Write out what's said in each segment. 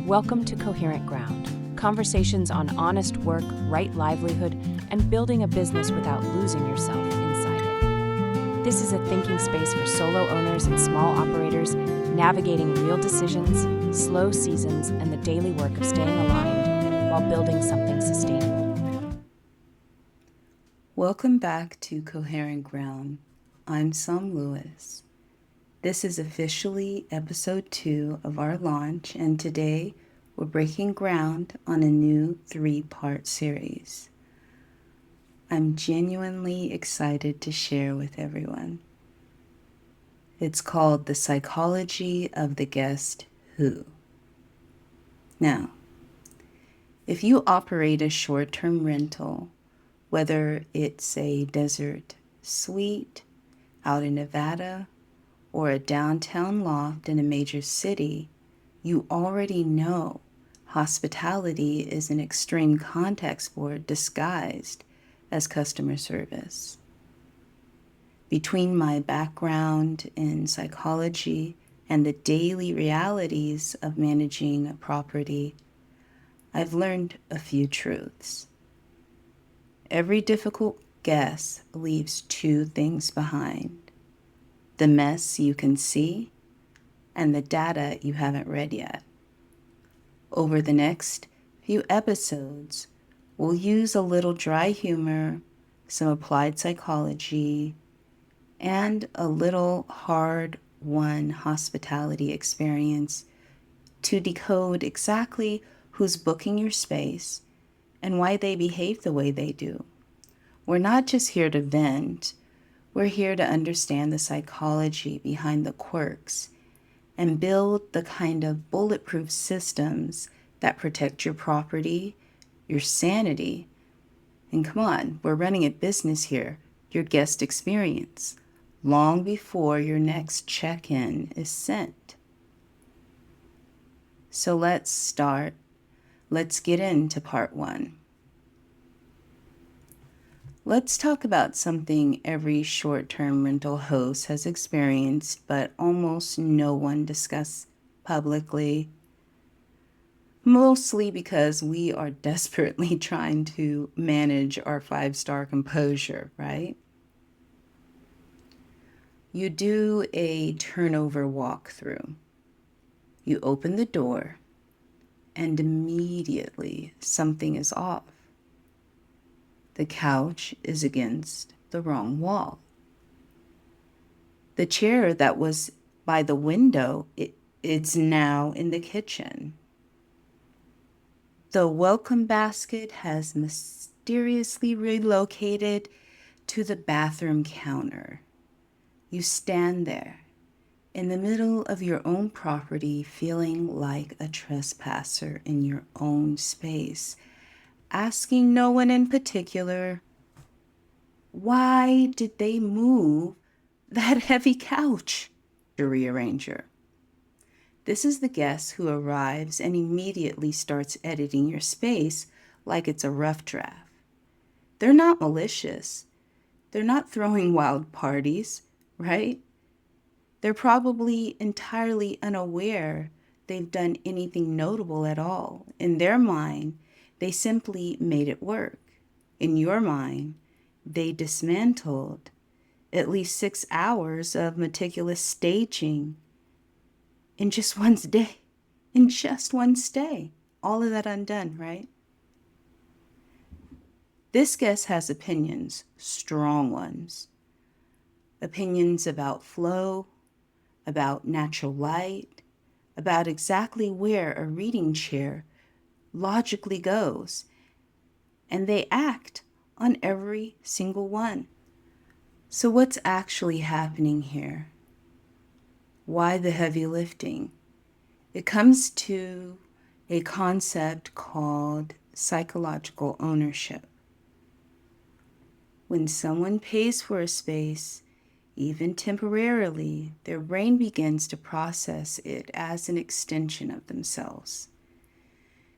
Welcome to Coherent Ground, conversations on honest work, right livelihood, and building a business without losing yourself inside it. This is a thinking space for solo owners and small operators navigating real decisions, slow seasons, and the daily work of staying aligned while building something sustainable. Welcome back to Coherent Ground. I'm Sam Lewis. This is officially episode 2 of our launch, and today we're breaking ground on a new 3-part series. I'm genuinely excited to share with everyone. It's called The Psychology of the Guest Who. Now, if you operate a short-term rental, whether it's a desert suite out in Nevada or a downtown loft in a major city, you already know hospitality is an extreme contact sport disguised as customer service. Between my background in psychology and the daily realities of managing a property, I've learned a few truths. Every difficult guess leaves 2 things behind: the mess you can see and the data you haven't read yet. Over the next few episodes, we'll use a little dry humor, some applied psychology, and a little hard-won hospitality experience to decode exactly who's booking your space and why they behave the way they do. We're not just here to vent, we're here to understand the psychology behind the quirks and build the kind of bulletproof systems that protect your property, your sanity, and come on, we're running a business here, your guest experience, long before your next check-in is sent. So let's start. Let's get into part 1. Let's talk about something every short-term rental host has experienced, but almost no one discusses publicly, mostly because we are desperately trying to manage our 5-star composure, right? You do a turnover walkthrough. You open the door, and immediately something is off. The couch is against the wrong wall. The chair that was by the window, it's now in the kitchen. The welcome basket has mysteriously relocated to the bathroom counter. You stand there in the middle of your own property, feeling like a trespasser in your own space, asking no one in particular, why did they move that heavy couch? The Rearranger. This is the guest who arrives and immediately starts editing your space like it's a rough draft. They're not malicious. They're not throwing wild parties, right? They're probably entirely unaware they've done anything notable at all. In their mind, they simply made it work. In your mind, they dismantled at least 6 hours of meticulous staging in just one day. In just one stay. All of that undone, right? This guest has opinions, strong ones. Opinions about flow, about natural light, about exactly where a reading chair logically goes, and they act on every single one. So what's actually happening here? Why the heavy lifting? It comes to a concept called psychological ownership. When someone pays for a space, even temporarily, their brain begins to process it as an extension of themselves.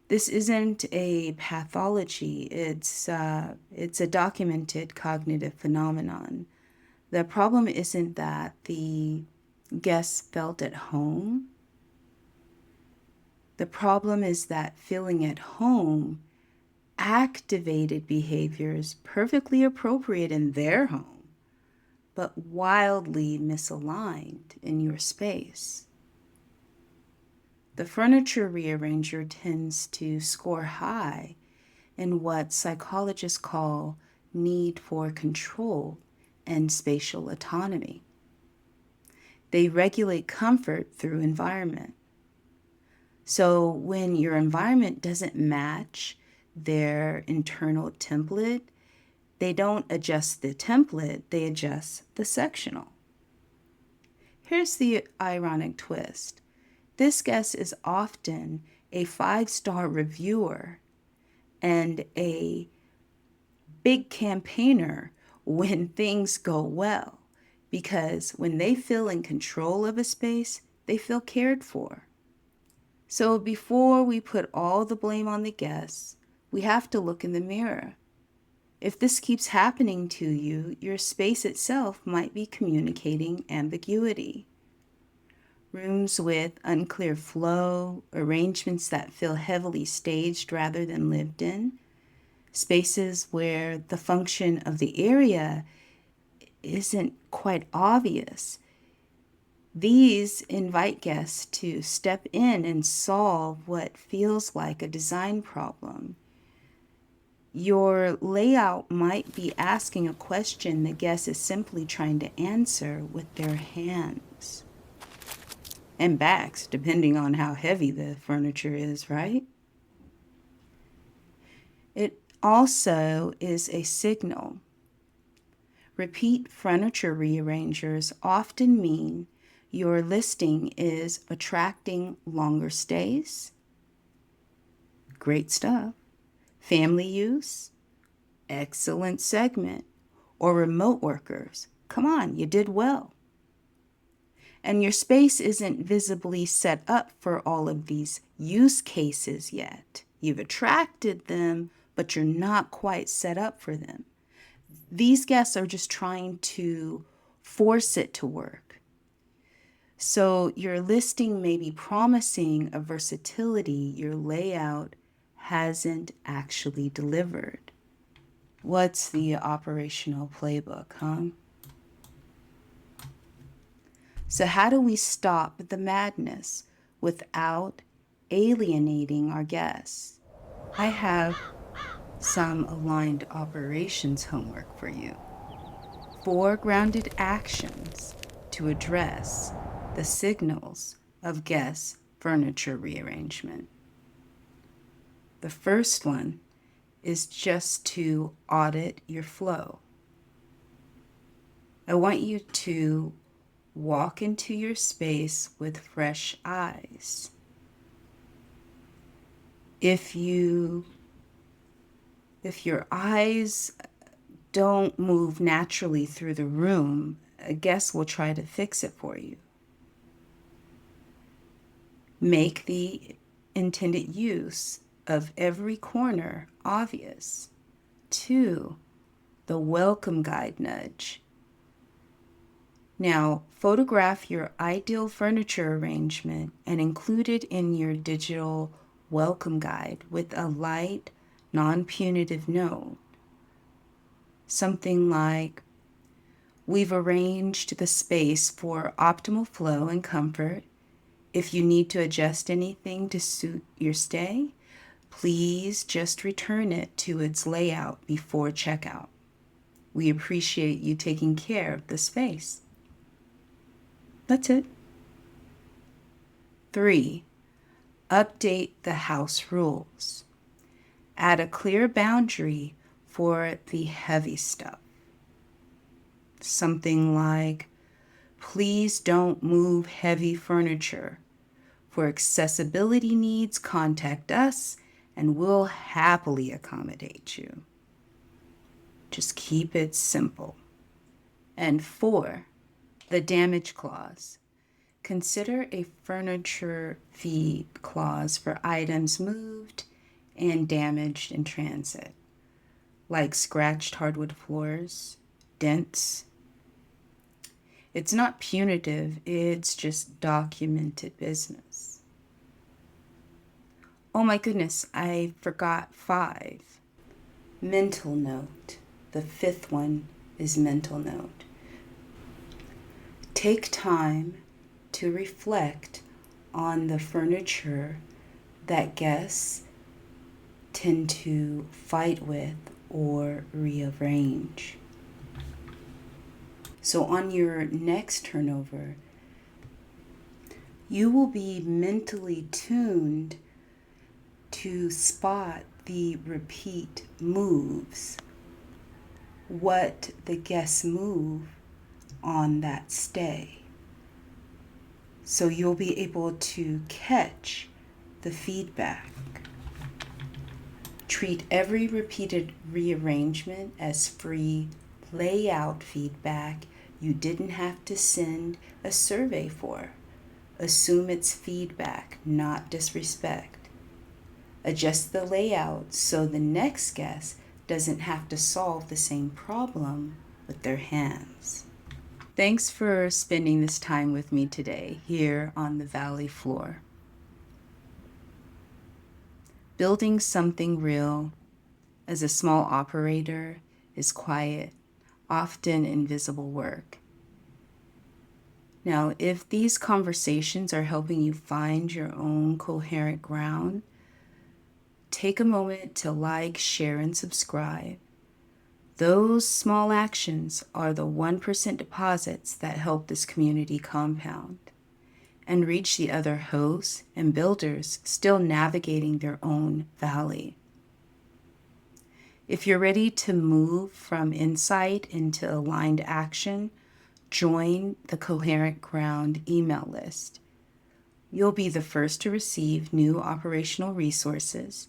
This isn't a pathology, it's a documented cognitive phenomenon. The problem isn't that the guests felt at home. The problem is that feeling at home activated behaviors perfectly appropriate in their home, but wildly misaligned in your space. The furniture rearranger tends to score high in what psychologists call need for control and spatial autonomy. They regulate comfort through environment. So when your environment doesn't match their internal template, they don't adjust the template, they adjust the sectional. Here's the ironic twist. This guest is often a 5-star reviewer and a big campaigner when things go well, because when they feel in control of a space, they feel cared for. So before we put all the blame on the guests, we have to look in the mirror. If this keeps happening to you, your space itself might be communicating ambiguity. Rooms with unclear flow, arrangements that feel heavily staged rather than lived in, spaces where the function of the area isn't quite obvious. These invite guests to step in and solve what feels like a design problem. Your layout might be asking a question the guest is simply trying to answer with their hands and backs, depending on how heavy the furniture is, right? It also is a signal. Repeat furniture rearrangers often mean your listing is attracting longer stays. Great stuff. Family use, excellent segment, or remote workers. Come on, you did well. And your space isn't visibly set up for all of these use cases yet. You've attracted them, but you're not quite set up for them. These guests are just trying to force it to work. So your listing may be promising a versatility your layout hasn't actually delivered. What's the operational playbook, huh? So how do we stop the madness without alienating our guests? I have some aligned operations homework for you. 4 grounded actions to address the signals of guest furniture rearrangement. The first one is just to audit your flow. I want you to walk into your space with fresh eyes. If your eyes don't move naturally through the room, a guest will try to fix it for you. Make the intended use of every corner obvious. 2, the welcome guide nudge. Now, photograph your ideal furniture arrangement and include it in your digital welcome guide with a light, non-punitive note. Something like, we've arranged the space for optimal flow and comfort. If you need to adjust anything to suit your stay, please just return it to its layout before checkout. We appreciate you taking care of the space. That's it. 3, update the house rules. Add a clear boundary for the heavy stuff. Something like, please don't move heavy furniture. For accessibility needs, contact us and we'll happily accommodate you. Just keep it simple. And 4, the damage clause. Consider a furniture fee clause for items moved and damaged in transit, like scratched hardwood floors, dents. It's not punitive, it's just documented business. Oh my goodness, I forgot 5. Mental note. The 5th one is mental note. Take time to reflect on the furniture that guests tend to fight with or rearrange. So on your next turnover, you will be mentally tuned to spot the repeat moves, what the guests move on that stay. So you'll be able to catch the feedback. Treat every repeated rearrangement as free layout feedback you didn't have to send a survey for. Assume it's feedback, not disrespect. Adjust the layout so the next guest doesn't have to solve the same problem with their hands. Thanks for spending this time with me today here on the Valley floor. Building something real as a small operator is quiet, often invisible work. Now, if these conversations are helping you find your own coherent ground, take a moment to like, share, and subscribe. Those small actions are the 1% deposits that help this community compound and reach the other hosts and builders still navigating their own valley. If you're ready to move from insight into aligned action, join the Coherent Ground email list. You'll be the first to receive new operational resources,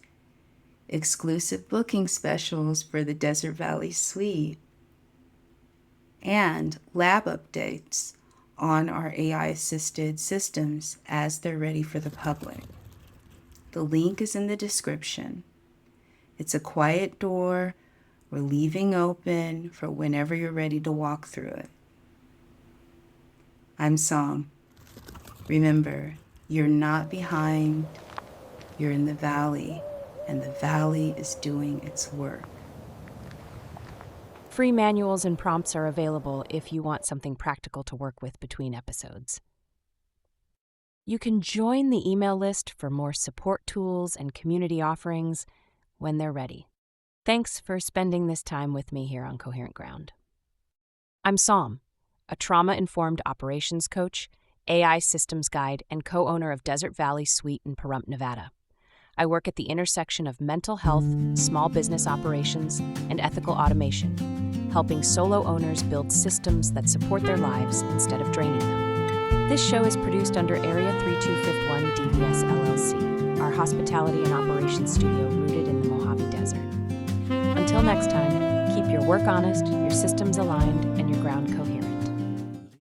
exclusive booking specials for the Desert Valley Suite, and lab updates on our AI-assisted systems as they're ready for the public. The link is in the description. It's a quiet door we're leaving open for whenever you're ready to walk through it. I'm Sam. Remember, you're not behind, you're in the valley, and the valley is doing its work. Free manuals and prompts are available if you want something practical to work with between episodes. You can join the email list for more support tools and community offerings when they're ready. Thanks for spending this time with me here on Coherent Ground. I'm Sam, a trauma-informed operations coach, AI systems guide, and co-owner of Desert Valley Suite in Pahrump, Nevada. I work at the intersection of mental health, small business operations, and ethical automation, helping solo owners build systems that support their lives instead of draining them. This show is produced under Area 3251 DVS LLC, our hospitality and operations studio rooted in the Mojave Desert. Until next time, keep your work honest, your systems aligned, and your ground coherent.